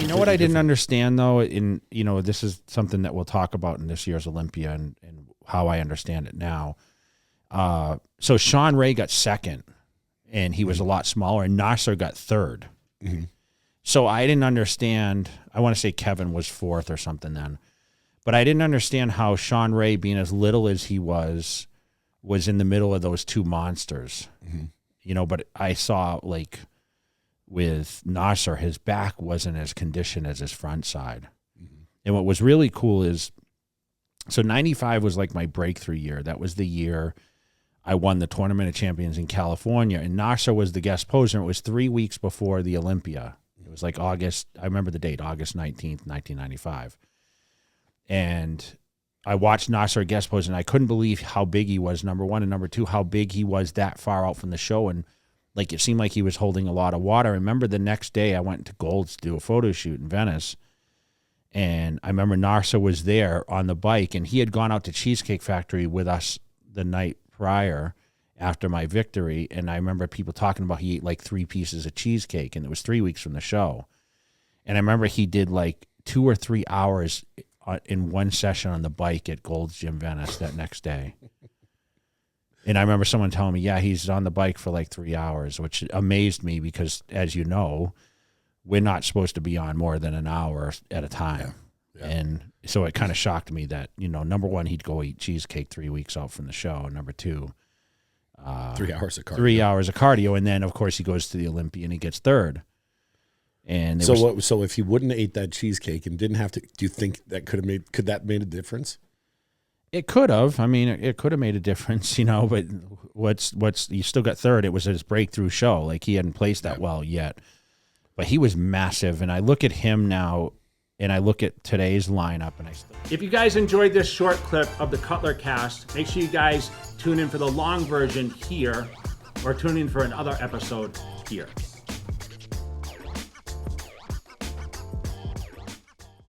You know what I didn't understand though, this is something that we'll talk about in this year's Olympia and how I understand it now. So Sean Ray got second, and he was a lot smaller, and Nasser got third. Mm-hmm. So I didn't understand. I want to say Kevin was fourth or something then, but I didn't understand how Sean Ray, being as little as he was in the middle of those two monsters. Mm-hmm. But I saw like with Nasser, his back wasn't as conditioned as his front side. Mm-hmm. And what was really cool is, so 95 was like my breakthrough year. That was the year I won the Tournament of Champions in California, and Nasser was the guest poser. It was 3 weeks before the Olympia. It was like August, I remember the date, August 19th, 1995. And I watched Nasser guest pose, and I couldn't believe how big he was, number one, and number two, how big he was that far out from the show. And like it seemed like he was holding a lot of water. I remember the next day I went to Gold's to do a photo shoot in Venice, and I remember Nasser was there on the bike, and he had gone out to Cheesecake Factory with us the night prior after my victory. And I remember people talking about he ate like 3 pieces of cheesecake, and it was 3 weeks from the show. And I remember he did like 2 or 3 hours in one session on the bike at Gold's Gym Venice that next day. And I remember someone telling me, yeah, he's on the bike for like 3 hours, which amazed me because, as you know, we're not supposed to be on more than an hour at a time. Yeah. And so it kind of shocked me that, number one, he'd go eat cheesecake 3 weeks out from the show. And number two, 3 hours of cardio. 3 hours of cardio. And then, of course, he goes to the Olympia and he gets third. And so if he wouldn't have ate that cheesecake and didn't have to, do you think that could that made a difference? It could have. I mean, it could have made a difference, but what's you still got third. It was his breakthrough show. Like he hadn't placed that well yet, but he was massive. And I look at him now, and I look at today's lineup, and if you guys enjoyed this short clip of the Cutler Cast, make sure you guys tune in for the long version here, or tune in for another episode here.